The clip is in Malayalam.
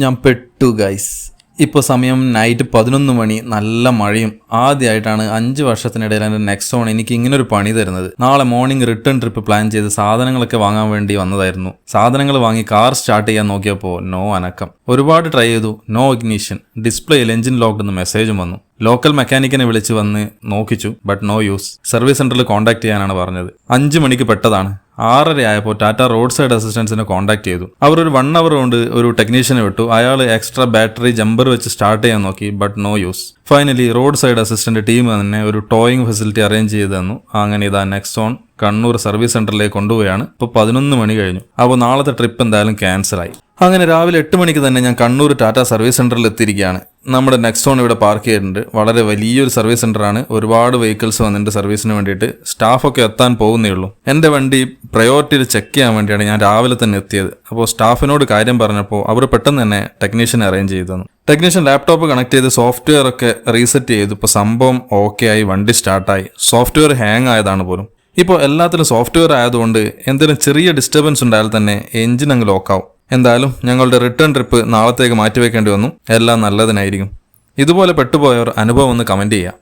ഞാൻ പെട്ടു ഗൈസ്. ഇപ്പോൾ സമയം നൈറ്റ് 11 മണി, നല്ല മഴയും. ആദ്യമായിട്ടാണ് 5 വർഷത്തിനിടയിൽ എൻ്റെ നെക്സോൺ എനിക്ക് ഇങ്ങനൊരു പണി തരുന്നത്. നാളെ മോർണിംഗ് റിട്ടേൺ ട്രിപ്പ് പ്ലാൻ ചെയ്ത് സാധനങ്ങളൊക്കെ വാങ്ങാൻ വേണ്ടി വന്നതായിരുന്നു. സാധനങ്ങൾ വാങ്ങി കാർ സ്റ്റാർട്ട് ചെയ്യാൻ നോക്കിയപ്പോൾ നോ അനക്കം. ഒരുപാട് ട്രൈ ചെയ്തു, നോ ഇഗ്നീഷൻ. ഡിസ്പ്ലേയിൽ എഞ്ചിൻ ലോക്ക്ഡ് എന്ന് മെസ്സേജും വന്നു. ലോക്കൽ മെക്കാനിക്കിനെ വിളിച്ച് വന്ന് നോക്കിച്ചു, ബട്ട് നോ യൂസ്. സർവീസ് സെന്ററിൽ കോൺടാക്ട് ചെയ്യാനാണ് പറഞ്ഞത്. 5 മണിക്ക് പെട്ടതാണ്. 6:30 ആയപ്പോൾ ടാറ്റ റോഡ് സൈഡ് അസിസ്റ്റൻസിനെ കോൺടാക്ട് ചെയ്തു. അവർ ഒരു 1 അവർ കൊണ്ട് ഒരു ടെക്നീഷ്യനെ വിട്ടു. അയാൾ എക്സ്ട്രാ ബാറ്ററി ജമ്പർ വെച്ച് സ്റ്റാർട്ട് ചെയ്യാൻ നോക്കി, but no use. Finally road side assistant team തന്നെ ഒരു ടോയിങ് ഫെസിലിറ്റി അറേഞ്ച് ചെയ്ത് തന്നു. അങ്ങനെ ഇതാ നെക്സോൺ കണ്ണൂർ സർവീസ് സെന്ററിലേക്ക് കൊണ്ടുപോയാണ്. ഇപ്പോൾ 11 മണി കഴിഞ്ഞു. അപ്പോൾ നാളത്തെ ട്രിപ്പ് എന്തായാലും ക്യാൻസലായി. അങ്ങനെ രാവിലെ 8 മണിക്ക് തന്നെ ഞാൻ കണ്ണൂർ ടാറ്റ സർവീസ് സെന്ററിൽ എത്തിയിരിക്കുകയാണ്. നമ്മുടെ നെക്സോൺ ഇവിടെ പാർക്ക് ചെയ്തിട്ടുണ്ട്. വളരെ വലിയൊരു സർവീസ് സെന്ററാണ്. ഒരുപാട് വെഹിക്കിൾസ് വന്നിട്ടുണ്ട് സർവീസിന് വേണ്ടിയിട്ട്. സ്റ്റാഫൊക്കെ എത്താൻ പോകുന്നേ ഉള്ളൂ. എൻ്റെ വണ്ടി പ്രയോറിറ്റിയിൽ ചെക്ക് ചെയ്യാൻ വേണ്ടിയാണ് ഞാൻ രാവിലെ തന്നെ എത്തിയത്. അപ്പോൾ സ്റ്റാഫിനോട് കാര്യം പറഞ്ഞപ്പോൾ അവർ പെട്ടെന്ന് തന്നെ ടെക്നീഷ്യനെ അറേഞ്ച് ചെയ്തു തന്നു. ടെക്നീഷ്യൻ ലാപ്ടോപ്പ് കണക്ട് ചെയ്ത് സോഫ്റ്റ്വെയർ ഒക്കെ റീസെറ്റ് ചെയ്തു. ഇപ്പോൾ സംഭവം ഓക്കെ ആയി, വണ്ടി സ്റ്റാർട്ടായി. സോഫ്റ്റ്വെയർ ഹാങ് ആയതാണ് പോലും. ഇപ്പോൾ എല്ലാത്തിലും സോഫ്റ്റ്വെയർ ആയതുകൊണ്ട് എന്തെങ്കിലും ചെറിയ ഡിസ്റ്റർബൻസ് ഉണ്ടായാൽ തന്നെ എഞ്ചിൻ അങ്ങ് ലോക്കാവും. എന്തായാലും ഞങ്ങളുടെ റിട്ടേൺ ട്രിപ്പ് നാളത്തേക്ക് മാറ്റിവെക്കേണ്ടി വന്നു. എല്ലാം നല്ലതിനായിരിക്കും. ഇതുപോലെ പെട്ടുപോയവർ അനുഭവം ഒന്ന് കമൻറ്റ് ചെയ്യുക.